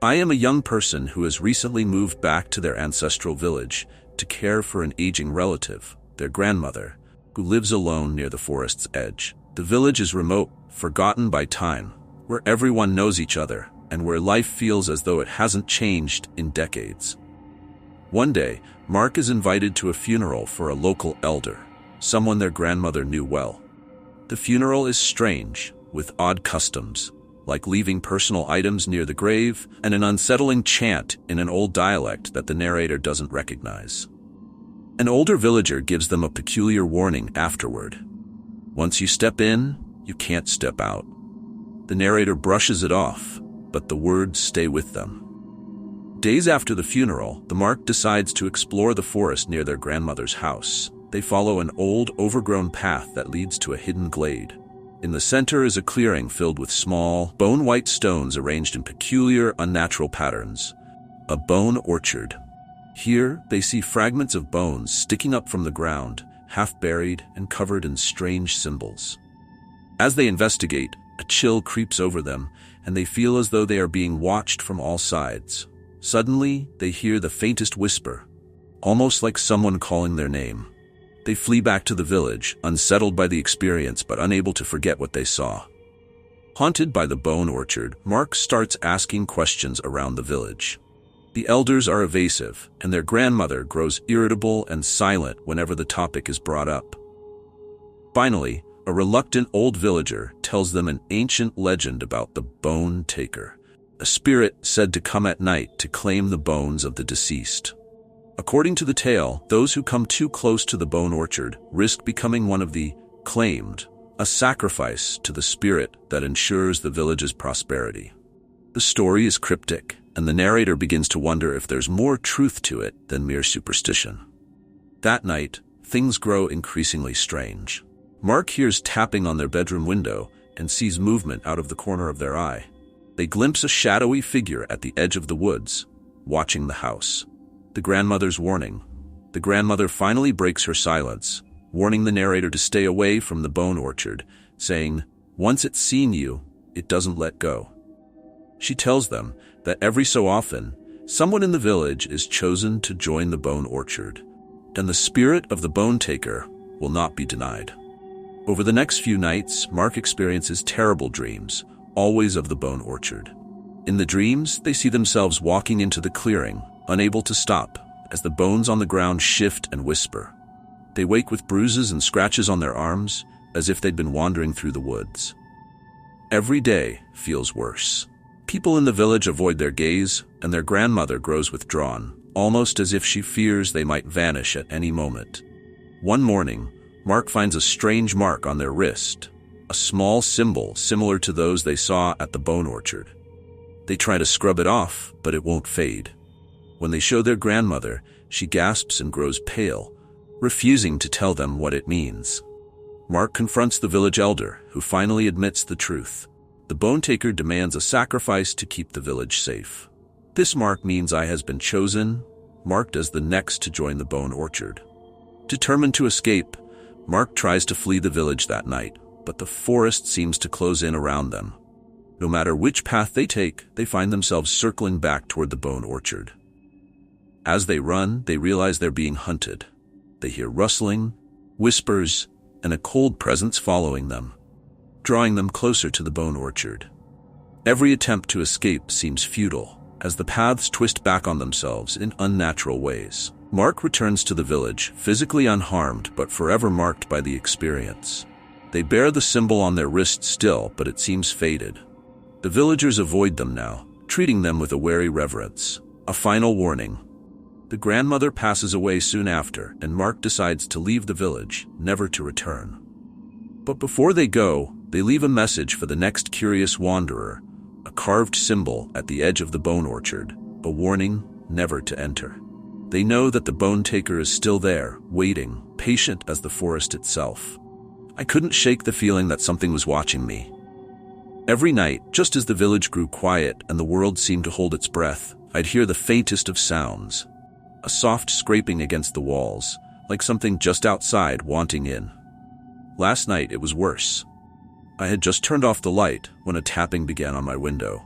I am a young person who has recently moved back to their ancestral village to care for an aging relative, their grandmother, who lives alone near the forest's edge. The village is remote, forgotten by time, where everyone knows each other and where life feels as though it hasn't changed in decades. One day, Mark is invited to a funeral for a local elder, someone their grandmother knew well. The funeral is strange, with odd customs, like leaving personal items near the grave and an unsettling chant in an old dialect that the narrator doesn't recognize. An older villager gives them a peculiar warning afterward. Once you step in, you can't step out. The narrator brushes it off, but the words stay with them. Days after the funeral, the Mark decides to explore the forest near their grandmother's house. They follow an old, overgrown path that leads to a hidden glade. In the center is a clearing filled with small, bone-white stones arranged in peculiar, unnatural patterns. A bone orchard. Here, they see fragments of bones sticking up from the ground, half buried and covered in strange symbols. As they investigate, a chill creeps over them, and they feel as though they are being watched from all sides. Suddenly, they hear the faintest whisper, almost like someone calling their name. They flee back to the village, unsettled by the experience but unable to forget what they saw. Haunted by the bone orchard, Mark starts asking questions around the village. The elders are evasive, and their grandmother grows irritable and silent whenever the topic is brought up. Finally, a reluctant old villager tells them an ancient legend about the Bone Taker, a spirit said to come at night to claim the bones of the deceased. According to the tale, those who come too close to the bone orchard risk becoming one of the claimed, a sacrifice to the spirit that ensures the village's prosperity. The story is cryptic, and the narrator begins to wonder if there's more truth to it than mere superstition. That night, things grow increasingly strange. Mark hears tapping on their bedroom window and sees movement out of the corner of their eye. They glimpse a shadowy figure at the edge of the woods, watching the house. The grandmother's warning. The grandmother finally breaks her silence, warning the narrator to stay away from the bone orchard, saying, "Once it's seen you, it doesn't let go." She tells them that every so often, someone in the village is chosen to join the bone orchard, and the spirit of the bone taker will not be denied. Over the next few nights, Mark experiences terrible dreams, always of the bone orchard. In the dreams, they see themselves walking into the clearing, unable to stop, as the bones on the ground shift and whisper. They wake with bruises and scratches on their arms, as if they'd been wandering through the woods. Every day feels worse. People in the village avoid their gaze, and their grandmother grows withdrawn, almost as if she fears they might vanish at any moment. One morning, Mark finds a strange mark on their wrist, a small symbol similar to those they saw at the bone orchard. They try to scrub it off, but it won't fade. When they show their grandmother, she gasps and grows pale, refusing to tell them what it means. Mark confronts the village elder, who finally admits the truth. The bone taker demands a sacrifice to keep the village safe. This mark means I has been chosen, marked as the next to join the bone orchard. Determined to escape, Mark tries to flee the village that night, but the forest seems to close in around them. No matter which path they take, they find themselves circling back toward the bone orchard. As they run, they realize they're being hunted. They hear rustling, whispers, and a cold presence following them, drawing them closer to the bone orchard. Every attempt to escape seems futile, as the paths twist back on themselves in unnatural ways. Mark returns to the village, physically unharmed but forever marked by the experience. They bear the symbol on their wrist still, but it seems faded. The villagers avoid them now, treating them with a wary reverence. A final warning. The grandmother passes away soon after, and Mark decides to leave the village, never to return. But before they go, they leave a message for the next curious wanderer, a carved symbol at the edge of the bone orchard, a warning never to enter. They know that the bone taker is still there, waiting, patient as the forest itself. I couldn't shake the feeling that something was watching me. Every night, just as the village grew quiet and the world seemed to hold its breath, I'd hear the faintest of sounds, a soft scraping against the walls, like something just outside wanting in. Last night it was worse. I had just turned off the light when a tapping began on my window.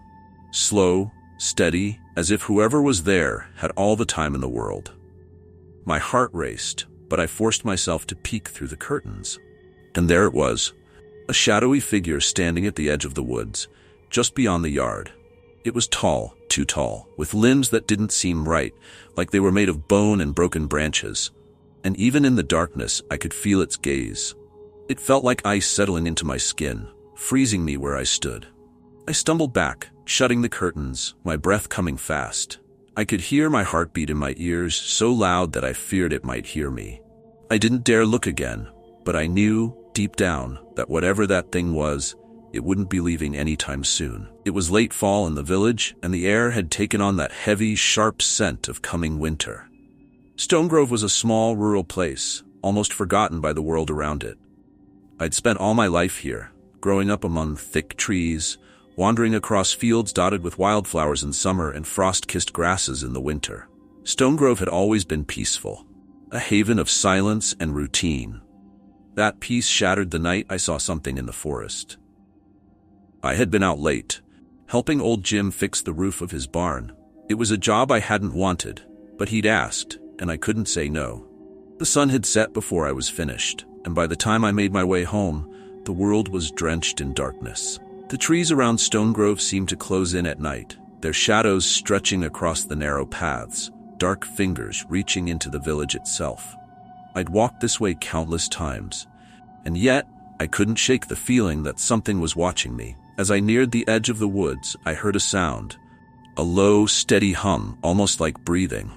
Slow, steady, as if whoever was there had all the time in the world. My heart raced, but I forced myself to peek through the curtains. And there it was, a shadowy figure standing at the edge of the woods, just beyond the yard. It was tall, too tall, with limbs that didn't seem right, like they were made of bone and broken branches. And even in the darkness, I could feel its gaze. It felt like ice settling into my skin, freezing me where I stood. I stumbled back, shutting the curtains, my breath coming fast. I could hear my heartbeat in my ears, so loud that I feared it might hear me. I didn't dare look again, but I knew, deep down, that whatever that thing was, it wouldn't be leaving anytime soon. It was late fall in the village, and the air had taken on that heavy, sharp scent of coming winter. Stonegrove was a small, rural place, almost forgotten by the world around it. I'd spent all my life here, growing up among thick trees, wandering across fields dotted with wildflowers in summer and frost-kissed grasses in the winter. Stonegrove had always been peaceful, a haven of silence and routine. That peace shattered the night I saw something in the forest. I had been out late, helping old Jim fix the roof of his barn. It was a job I hadn't wanted, but he'd asked, and I couldn't say no. The sun had set before I was finished, and by the time I made my way home, the world was drenched in darkness. The trees around Stonegrove seemed to close in at night, their shadows stretching across the narrow paths, dark fingers reaching into the village itself. I'd walked this way countless times, and yet I couldn't shake the feeling that something was watching me. As I neared the edge of the woods, I heard a sound, a low, steady hum, almost like breathing.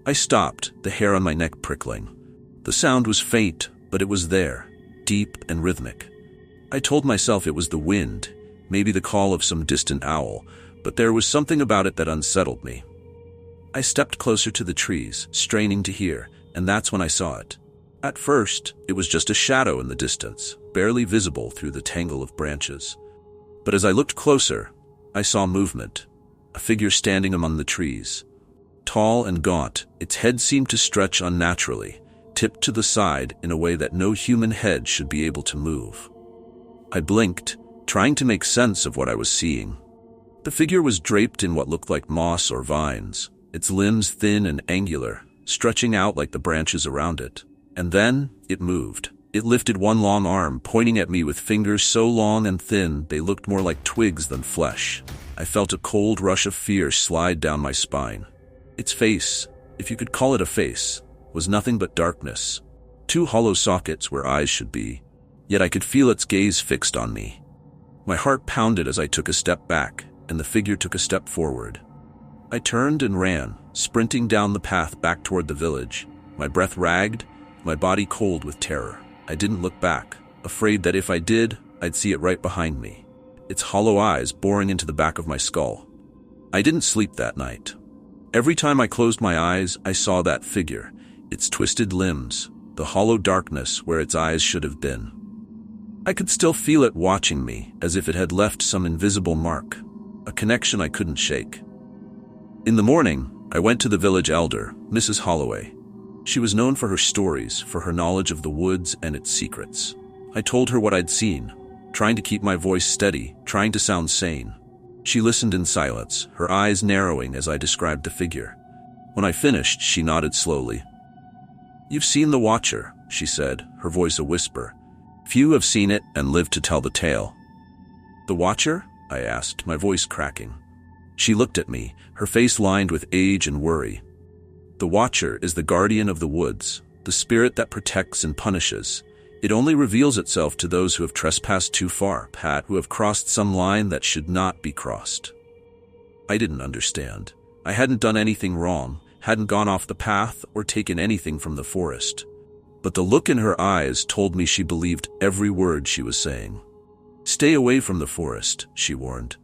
I stopped, the hair on my neck prickling. The sound was faint, but it was there, deep and rhythmic. I told myself it was the wind, maybe the call of some distant owl, but there was something about it that unsettled me. I stepped closer to the trees, straining to hear, and that's when I saw it. At first, it was just a shadow in the distance, barely visible through the tangle of branches. But as I looked closer, I saw movement, a figure standing among the trees. Tall and gaunt, its head seemed to stretch unnaturally, tipped to the side in a way that no human head should be able to move. I blinked, trying to make sense of what I was seeing. The figure was draped in what looked like moss or vines, its limbs thin and angular, stretching out like the branches around it. And then, it moved. It lifted one long arm, pointing at me with fingers so long and thin they looked more like twigs than flesh. I felt a cold rush of fear slide down my spine. Its face, if you could call it a face, was nothing but darkness. Two hollow sockets where eyes should be, yet I could feel its gaze fixed on me. My heart pounded as I took a step back, and the figure took a step forward. I turned and ran, sprinting down the path back toward the village, my breath ragged, my body cold with terror. I didn't look back, afraid that if I did, I'd see it right behind me, its hollow eyes boring into the back of my skull. I didn't sleep that night. Every time I closed my eyes, I saw that figure, its twisted limbs, the hollow darkness where its eyes should have been. I could still feel it watching me, as if it had left some invisible mark, a connection I couldn't shake. In the morning, I went to the village elder, Mrs. Holloway. She was known for her stories, for her knowledge of the woods and its secrets. I told her what I'd seen, trying to keep my voice steady, trying to sound sane. She listened in silence, her eyes narrowing as I described the figure. When I finished, she nodded slowly. "You've seen the Watcher," she said, her voice a whisper. "Few have seen it and lived to tell the tale." "The Watcher?" I asked, my voice cracking. She looked at me, her face lined with age and worry. "The Watcher is the guardian of the woods, the spirit that protects and punishes. It only reveals itself to those who have trespassed too far, Pat, who have crossed some line that should not be crossed." I didn't understand. I hadn't done anything wrong, hadn't gone off the path or taken anything from the forest. But the look in her eyes told me she believed every word she was saying. "Stay away from the forest," she warned.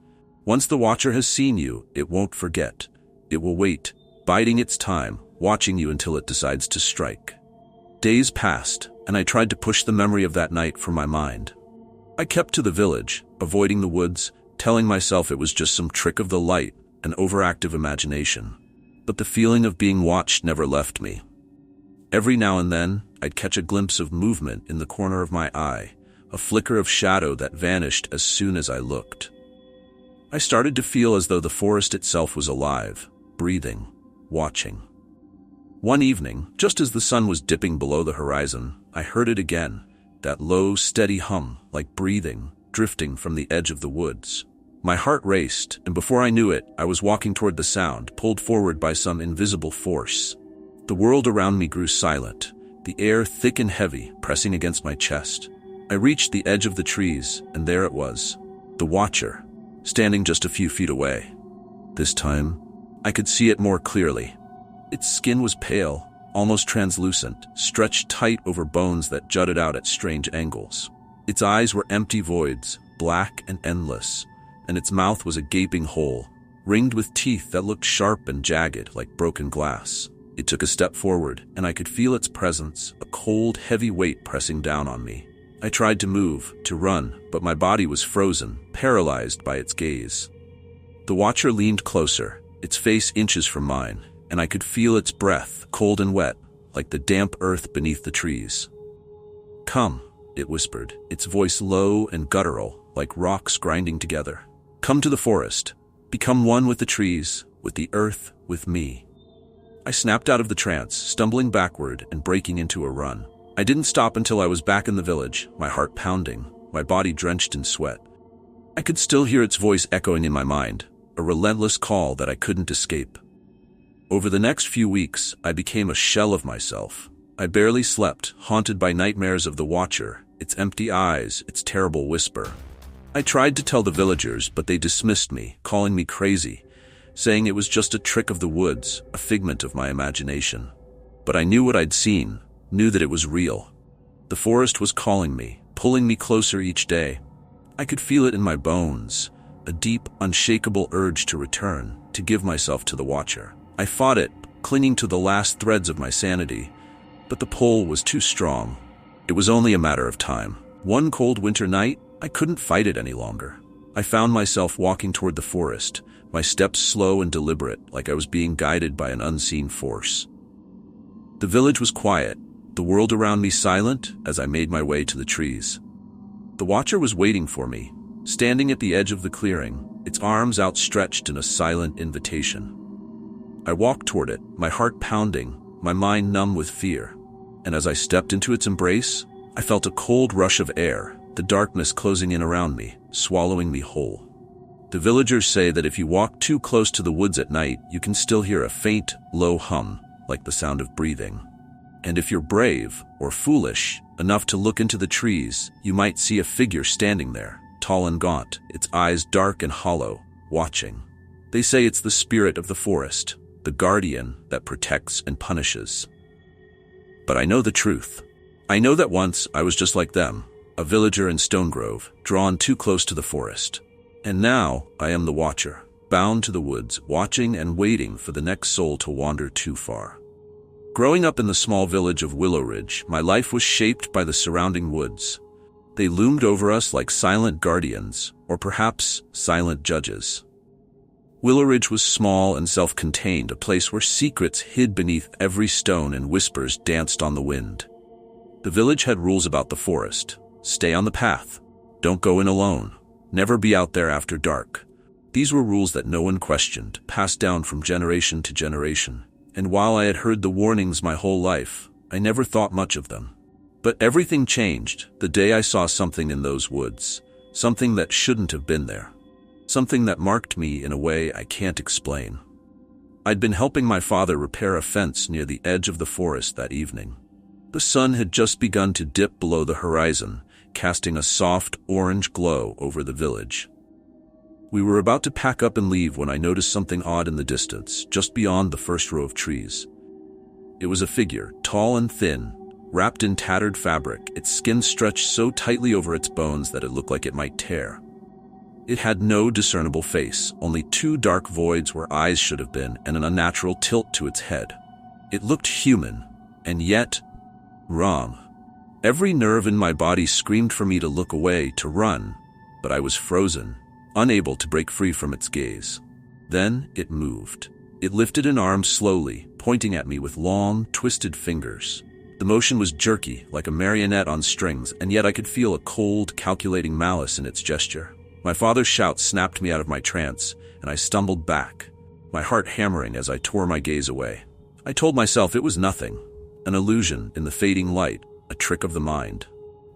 "Once the Watcher has seen you, it won't forget. It will wait, biding its time, watching you until it decides to strike." Days passed, and I tried to push the memory of that night from my mind. I kept to the village, avoiding the woods, telling myself it was just some trick of the light, an overactive imagination. But the feeling of being watched never left me. Every now and then, I'd catch a glimpse of movement in the corner of my eye, a flicker of shadow that vanished as soon as I looked. I started to feel as though the forest itself was alive, breathing, watching. One evening, just as the sun was dipping below the horizon, I heard it again, that low, steady hum, like breathing, drifting from the edge of the woods. My heart raced, and before I knew it, I was walking toward the sound, pulled forward by some invisible force. The world around me grew silent, the air thick and heavy, pressing against my chest. I reached the edge of the trees, and there it was, the Watcher, standing just a few feet away. This time, I could see it more clearly. Its skin was pale, almost translucent, stretched tight over bones that jutted out at strange angles. Its eyes were empty voids, black and endless, and its mouth was a gaping hole, ringed with teeth that looked sharp and jagged like broken glass. It took a step forward, and I could feel its presence, a cold, heavy weight pressing down on me. I tried to move, to run, but my body was frozen, paralyzed by its gaze. The Watcher leaned closer, its face inches from mine, and I could feel its breath, cold and wet, like the damp earth beneath the trees. "Come," it whispered, its voice low and guttural, like rocks grinding together. "Come to the forest. Become one with the trees, with the earth, with me." I snapped out of the trance, stumbling backward and breaking into a run. I didn't stop until I was back in the village, my heart pounding, my body drenched in sweat. I could still hear its voice echoing in my mind, a relentless call that I couldn't escape. Over the next few weeks, I became a shell of myself. I barely slept, haunted by nightmares of the Watcher, its empty eyes, its terrible whisper. I tried to tell the villagers, but they dismissed me, calling me crazy, saying it was just a trick of the woods, a figment of my imagination. But I knew what I'd seen, knew that it was real. The forest was calling me, pulling me closer each day. I could feel it in my bones, a deep, unshakable urge to return, to give myself to the Watcher. I fought it, clinging to the last threads of my sanity, but the pull was too strong. It was only a matter of time. One cold winter night, I couldn't fight it any longer. I found myself walking toward the forest, my steps slow and deliberate, like I was being guided by an unseen force. The village was quiet, the world around me silent as I made my way to the trees. The Watcher was waiting for me, standing at the edge of the clearing, its arms outstretched in a silent invitation. I walked toward it, my heart pounding, my mind numb with fear. And as I stepped into its embrace, I felt a cold rush of air, the darkness closing in around me, swallowing me whole. The villagers say that if you walk too close to the woods at night, you can still hear a faint, low hum, like the sound of breathing. And if you're brave, or foolish, enough to look into the trees, you might see a figure standing there, tall and gaunt, its eyes dark and hollow, watching. They say it's the spirit of the forest, the guardian that protects and punishes. But I know the truth. I know that once I was just like them, a villager in Stonegrove, drawn too close to the forest. And now I am the Watcher, bound to the woods, watching and waiting for the next soul to wander too far. Growing up in the small village of Willow Ridge, my life was shaped by the surrounding woods. They loomed over us like silent guardians, or perhaps silent judges. Willow Ridge was small and self-contained, a place where secrets hid beneath every stone and whispers danced on the wind. The village had rules about the forest. Stay on the path. Don't go in alone. Never be out there after dark. These were rules that no one questioned, passed down from generation to generation. And while I had heard the warnings my whole life, I never thought much of them. But everything changed the day I saw something in those woods, something that shouldn't have been there. Something that marked me in a way I can't explain. I'd been helping my father repair a fence near the edge of the forest that evening. The sun had just begun to dip below the horizon, casting a soft orange glow over the village. We were about to pack up and leave when I noticed something odd in the distance, just beyond the first row of trees. It was a figure, tall and thin, wrapped in tattered fabric, its skin stretched so tightly over its bones that it looked like it might tear. It had no discernible face, only two dark voids where eyes should have been and an unnatural tilt to its head. It looked human, and yet wrong. Every nerve in my body screamed for me to look away, to run, but I was frozen, unable to break free from its gaze. Then it moved. It lifted an arm slowly, pointing at me with long, twisted fingers. The motion was jerky, like a marionette on strings, and yet I could feel a cold, calculating malice in its gesture. My father's shout snapped me out of my trance, and I stumbled back, my heart hammering as I tore my gaze away. I told myself it was nothing, an illusion in the fading light, a trick of the mind.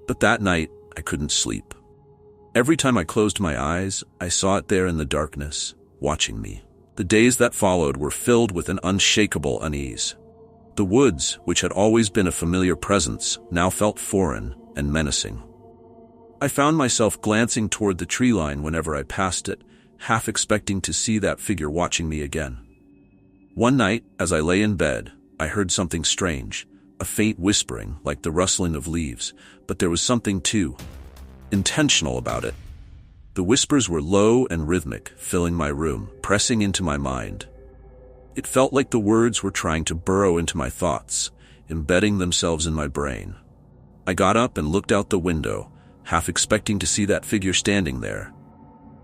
But that night, I couldn't sleep. Every time I closed my eyes, I saw it there in the darkness, watching me. The days that followed were filled with an unshakable unease. The woods, which had always been a familiar presence, now felt foreign and menacing. I found myself glancing toward the tree line whenever I passed it, half expecting to see that figure watching me again. One night, as I lay in bed, I heard something strange, a faint whispering like the rustling of leaves, but there was something too intentional about it. The whispers were low and rhythmic, filling my room, pressing into my mind. It felt like the words were trying to burrow into my thoughts, embedding themselves in my brain. I got up and looked out the window, half expecting to see that figure standing there.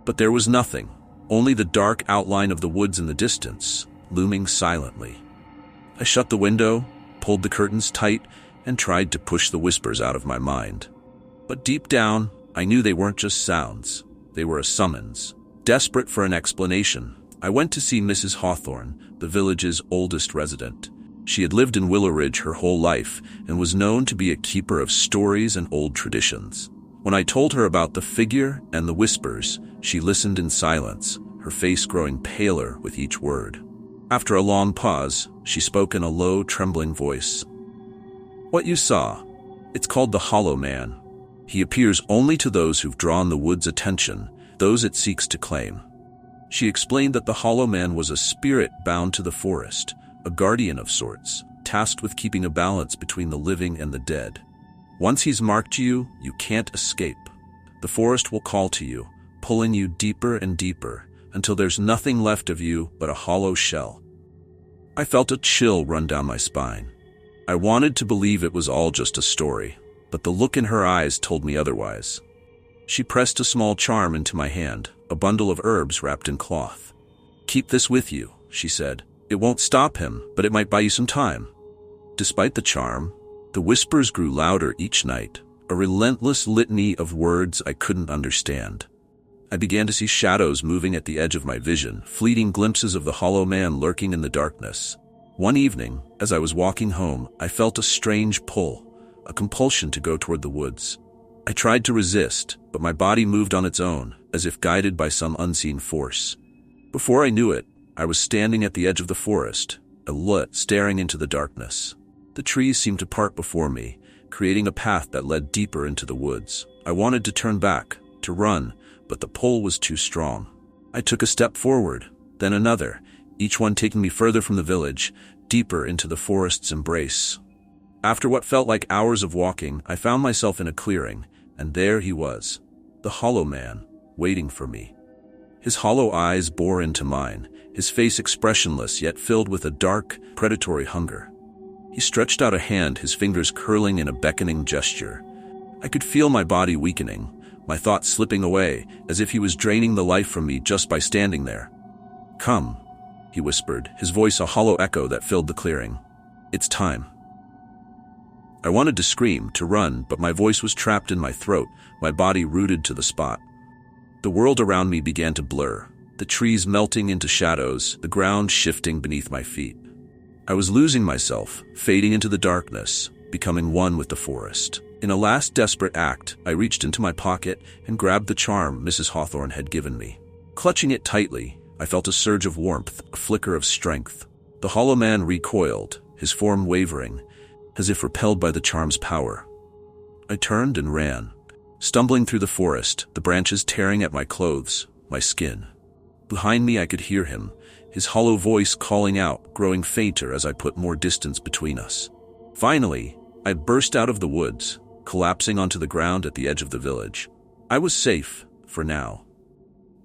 But there was nothing, only the dark outline of the woods in the distance, looming silently. I shut the window, pulled the curtains tight, and tried to push the whispers out of my mind. But deep down, I knew they weren't just sounds. They were a summons. Desperate for an explanation, I went to see Mrs. Hawthorne, the village's oldest resident. She had lived in Willow Ridge her whole life and was known to be a keeper of stories and old traditions. When I told her about the figure and the whispers, she listened in silence, her face growing paler with each word. After a long pause, she spoke in a low, trembling voice. "What you saw, it's called the Hollow Man. He appears only to those who've drawn the wood's attention, those it seeks to claim." She explained that the Hollow Man was a spirit bound to the forest, a guardian of sorts, tasked with keeping a balance between the living and the dead. Once he's marked you, you can't escape. The forest will call to you, pulling you deeper and deeper, until there's nothing left of you but a hollow shell. I felt a chill run down my spine. I wanted to believe it was all just a story, but the look in her eyes told me otherwise. She pressed a small charm into my hand, a bundle of herbs wrapped in cloth. "Keep this with you," she said. "It won't stop him, but it might buy you some time." Despite the charm, the whispers grew louder each night, a relentless litany of words I couldn't understand. I began to see shadows moving at the edge of my vision, fleeting glimpses of the Hollow Man lurking in the darkness. One evening, as I was walking home, I felt a strange pull, a compulsion to go toward the woods. I tried to resist, but my body moved on its own, as if guided by some unseen force. Before I knew it, I was standing at the edge of the forest, alert, staring into the darkness. The trees seemed to part before me, creating a path that led deeper into the woods. I wanted to turn back, to run, but the pull was too strong. I took a step forward, then another, each one taking me further from the village, deeper into the forest's embrace. After what felt like hours of walking, I found myself in a clearing, and there he was, the Hollow Man, waiting for me. His hollow eyes bore into mine, his face expressionless yet filled with a dark, predatory hunger. He stretched out a hand, his fingers curling in a beckoning gesture. I could feel my body weakening, my thoughts slipping away, as if he was draining the life from me just by standing there. "Come," he whispered, his voice a hollow echo that filled the clearing. "It's time." I wanted to scream, to run, but my voice was trapped in my throat, my body rooted to the spot. The world around me began to blur, the trees melting into shadows, the ground shifting beneath my feet. I was losing myself, fading into the darkness, becoming one with the forest. In a last desperate act, I reached into my pocket and grabbed the charm Mrs. Hawthorne had given me. Clutching it tightly, I felt a surge of warmth, a flicker of strength. The Hollow Man recoiled, his form wavering, as if repelled by the charm's power. I turned and ran, stumbling through the forest, the branches tearing at my clothes, my skin. Behind me I could hear him, his hollow voice calling out, growing fainter as I put more distance between us. Finally, I burst out of the woods, collapsing onto the ground at the edge of the village. I was safe, for now.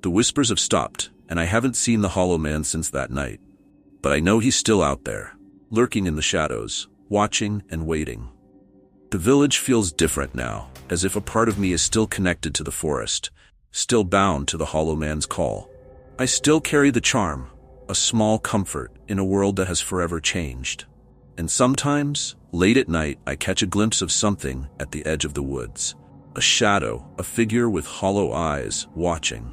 The whispers have stopped, and I haven't seen the Hollow Man since that night. But I know he's still out there, lurking in the shadows, watching and waiting. The village feels different now, as if a part of me is still connected to the forest, still bound to the Hollow Man's call. I still carry the charm, a small comfort in a world that has forever changed. And sometimes, late at night, I catch a glimpse of something at the edge of the woods. A shadow, a figure with hollow eyes, watching.